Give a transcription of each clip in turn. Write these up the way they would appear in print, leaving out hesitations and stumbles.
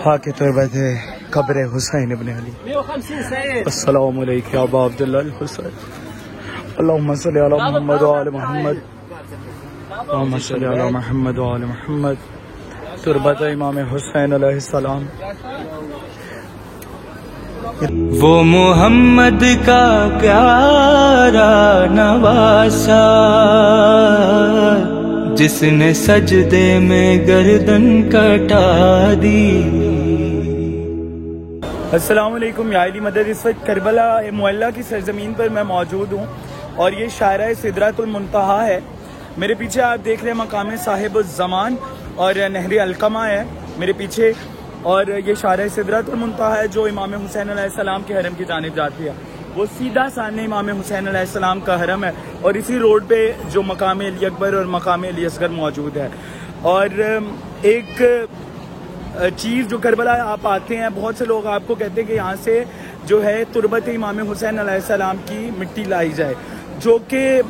हाँ के तुरबत है कब्र हुसैन इब्न अली। अस्सलामु अलैकुम या अबा अब्दुल्लाह अल हुसैन। अल्लाहुम्मा सल्लि अला मुहम्मद व आले मुहम्मद। अल्लाहुम्मा सल्लि अला मुहम्मद व आले मुहम्मद। तुरबत इमाम हुसैन अलैहिस्सलाम। वो मोहम्मद का प्यारा नवासा, जिसने सजदे में गर्दन कटा दी। अस्सलाम वालेकुम या अली मदद। इस वक्त करबला मुअल्ला की सरजमीन पर मैं मौजूद हूँ और ये शायरा सिदरतुल मुंतहा है। मेरे पीछे आप देख रहे हैं मकाम साहिबुज़्ज़मान और नहर अलकमा है मेरे पीछे, और ये शायरा सिदरतुल मुंतहा है जो इमाम हुसैन अलैहिस्सलाम के हरम की जानिब जाती है। वो सीधा सामने इमाम हुसैन अलैहिस्सलाम का हरम है और इसी रोड पे जो मकाम अली अकबर और मकाम अली असगर मौजूद है। और एक चीज़ जो करबला आप आते हैं, बहुत से लोग आपको कहते हैं कि यहाँ से जो है तुरबत इमाम हुसैन अलैहिस्सलाम की मिट्टी लाई जाए, जो कि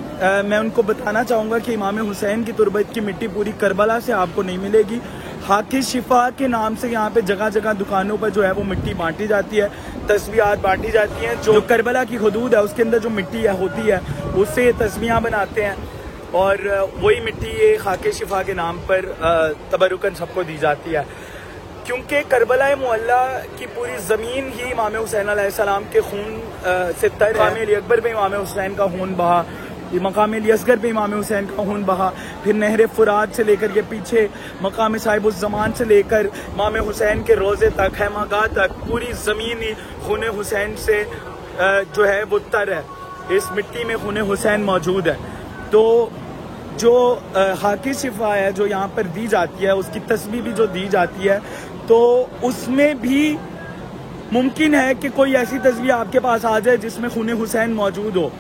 मैं उनको बताना चाहूँगा कि इमाम हुसैन की तुरबत की मिट्टी पूरी करबला से आपको नहीं मिलेगी। हाकी शिफा के नाम से यहाँ पे जगह जगह दुकानों पर जो है वो मिट्टी बांटी जाती है, तस्बीहात बांटी जाती हैं। जो करबला की हुदूद है उसके अंदर जो मिट्टी होती है उससे तस्बीहां बनाते हैं और वही मिट्टी ये खाके शिफा के नाम पर तबरुकन सबको दी जाती है। क्योंकि करबला मुअल्ला की पूरी ज़मीन ही इमाम हुसैन अलैहिस्सलाम के खून से तर है। मकाम अली अकबर पे इमाम हुसैन का खून बहा, मकाम अली असगर पे इमाम हुसैन का खून बहा, फिर नहर फुरात से लेकर के पीछे मकाम साहिबुज़्ज़मान से लेकर इमाम हुसैन के रोज़े तक, हैमागाह तक पूरी ज़मीन ही खून हुसैन से जो है वो तर है। इस मिट्टी में खून हुसैन मौजूद है। तो जो हाकी शिफा है जो यहाँ पर दी जाती है, उसकी तस्बीह भी जो दी जाती है, तो उसमें भी मुमकिन है कि कोई ऐसी तस्बीह आपके पास आ जाए जिसमें खून हुसैन मौजूद हो,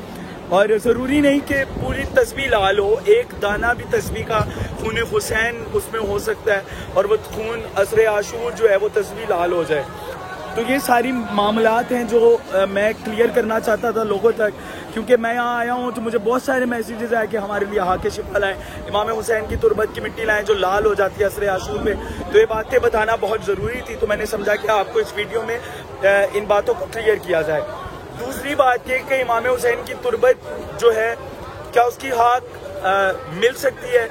और ज़रूरी नहीं कि पूरी तस्बीह लाल हो, एक दाना भी तस्बीह का खून हुसैन उसमें हो सकता है और वो खून असर आशूर जो है वो तस्बीह लाल हो जाए। तो ये सारी मामलात हैं जो मैं क्लियर करना चाहता था लोगों तक, क्योंकि मैं यहाँ आया हूँ तो मुझे बहुत सारे मैसेजेस आए कि हमारे लिए हाके शिफा लाएँ, इमाम हुसैन की तुरबत की मिट्टी लाएँ जो लाल हो जाती है असर आशूर में। तो ये बातें बताना बहुत ज़रूरी थी, तो मैंने समझा कि आपको इस वीडियो में इन बातों को क्लियर किया जाए। दूसरी बात ये कि इमाम हुसैन की तुरबत जो है क्या उसकी हाक मिल सकती है,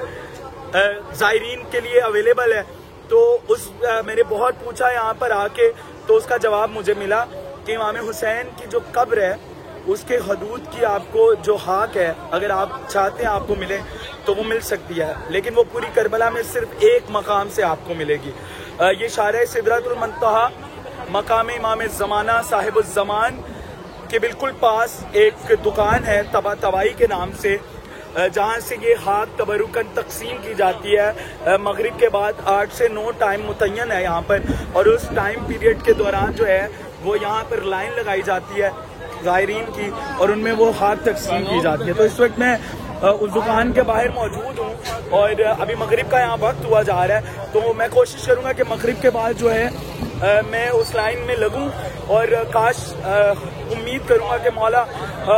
ज़ायरीन के लिए अवेलेबल है? तो मैंने बहुत पूछा यहाँ पर आके, तो उसका जवाब मुझे मिला कि इमाम हुसैन की जो कब्र है उसके हदूद की आपको जो हाक है, अगर आप चाहते हैं आपको मिले तो वो मिल सकती है, लेकिन वो पूरी करबला में सिर्फ एक मकाम से आपको मिलेगी। ये शायरा सिदरतुल मुंतहा मकाम इमाम ज़माना साहिबुज़्ज़मान के बिल्कुल पास एक दुकान है तबाई के नाम से, जहाँ से ये हाक तबरुकन तकसीम की जाती है। मगरिब के बाद 8 से 9 टाइम मुतय्यन है यहाँ पर, और उस टाइम पीरियड के दौरान जो है वो यहाँ पर लाइन लगाई जाती है ज़ायरीन की और उनमें वो हाक तकसीम की जाती है। तो इस वक्त मैं उस दुकान के बाहर मौजूद हूँ और अभी मगरिब का यहाँ वक्त हुआ जा रहा है, तो मैं कोशिश करूँगा कि मगरिब के बाद जो है मैं उस लाइन में लगूं, और काश उम्मीद करूंगा कि मौला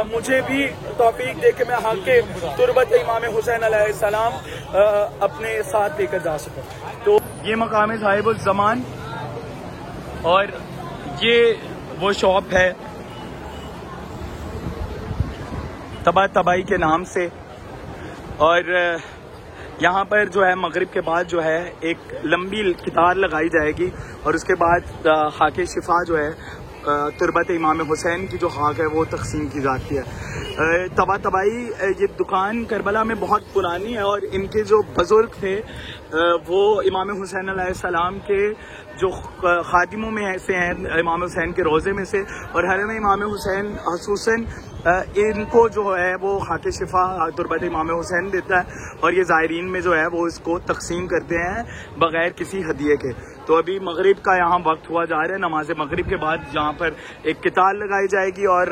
मुझे भी तौफीक दे के मैं हाके तुरबत इमाम हुसैन अलैहिस्सलाम अपने साथ लेकर जा सकूं। तो ये मकाम साहिबुज़्ज़मान और ये वो शॉप है तबाई के नाम से, और यहाँ पर जो है मगरिब के बाद जो है एक लंबी कतार लगाई जाएगी और उसके बाद हाके शिफा जो है तुरबत इमाम हुसैन की जो हाक है वो तकसीम की जाती है। तबाई ये दुकान करबला में बहुत पुरानी है और इनके जो बुजुर्ग थे वो इमाम हुसैन अलैहिस्सलाम के जो खादिमों में से हैं, इमाम हुसैन के रोज़े में से, और हरम इमाम हुसैन खसूसन इनको जो है वो हाके शिफा तुरबत इमाम हुसैन देता है, और ये ज़ायरीन में जो है वो इसको तकसीम करते हैं बग़ैर किसी हदिये के। तो अभी मगरिब का यहाँ वक्त हुआ जा रहा है, नमाज मगरिब के बाद यहाँ पर एक कतार लगाई जाएगी और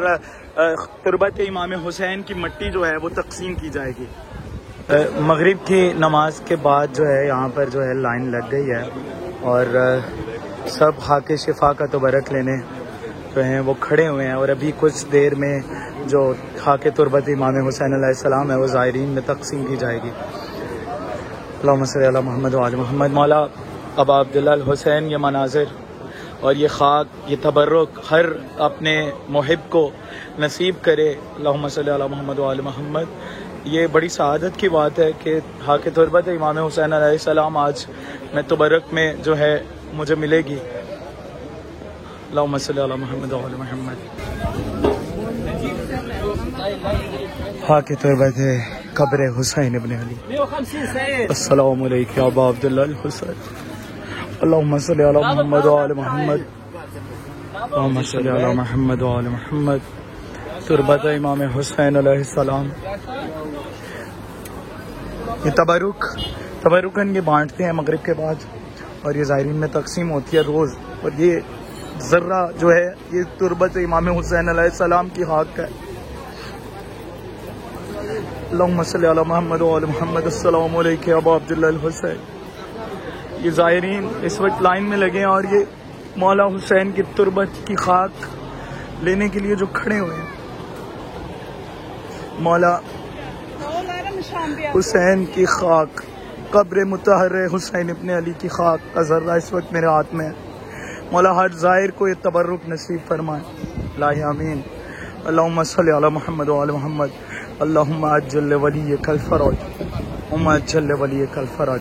तुरबत इमाम हुसैन की मिट्टी जो है वो तकसीम की जाएगी। मगरिब की नमाज के बाद जो है यहाँ पर जो है लाइन लग गई है और सब हाके शिफा का तबरक लेने जो हैं वो खड़े हुए हैं, और अभी कुछ देर में जो खाके तुरबत इमाम हुसैन अलैहिस्सलाम है वो ज़ायरीन में तकसीम की जाएगी। अल्लाहुम्मा सल्ली अला मुहम्मद व आले मुहम्मद। मौला अबा अब्दुल्लाह अल हुसैन ये मनाजिर और ये खाक, ये तबर्रुक हर अपने मुहिब को नसीब करे। अल्लाहुम्मा सल्ली अला मुहम्मद व आले मुहम्मद। ये बड़ी सआदत की बात है कि हाक़ तुरबत इमाम हुसैन अलैहिस्सलाम आज मैं तबर्रुक में जो है मुझे मिलेगी। अल्लाहुम्मा सल्ली अला मुहम्मद व आले मुहम्मद। हाक़ तुरबत क़ब्र हुसैन इब्न अली। अस्सलामु अलैकुम या अबा अब्दुल्लाह अल हुसैन। अल्लाहुम्मा सल्ली अला मुहम्मद व आले मुहम्मद। अल्लाहुम्मा सल्ली अला मुहम्मद व आले मुहम्मद। तुरबत इमाम हुसैन अलैहिस्सलाम। ये तबरुकन ये बांटते हैं मगरिब के बाद और ये ज़ायरीन में तकसीम होती है रोज़। और ये ज़र्रा जो है ये तुरबत इमाम हुसैन अलैहिस्सलाम की हक़ है। अल्लाहुम्मा सल्ली अला मुहम्मद व आले मुहम्मद। अस्सलामु अलैकुम या अबा अब्दुल्लाह अल हुसैन। ये ज़ायरीन इस वक्त लाइन में लगे हैं और ये मौला हुसैन की तुरबत की खाक लेने के लिए जो खड़े हुए हैं। मौला हुसैन की खाक, क़ब्र मुतहर हुसैन इब्न अली की खाक का ज़र्रा इस वक्त मेरे हाथ में है। मौला हर ज़ाहिर को ये तबर्रुक नसीब फरमाए। लाही आमीन। अल्लाहुम्मा सल्ली अला मुहम्मद व आले मुहम्मद। अल्लाहुम्मा अज्जल वलिय्यकल फ़रज। अज्जल वलिय्यकल फ़रज।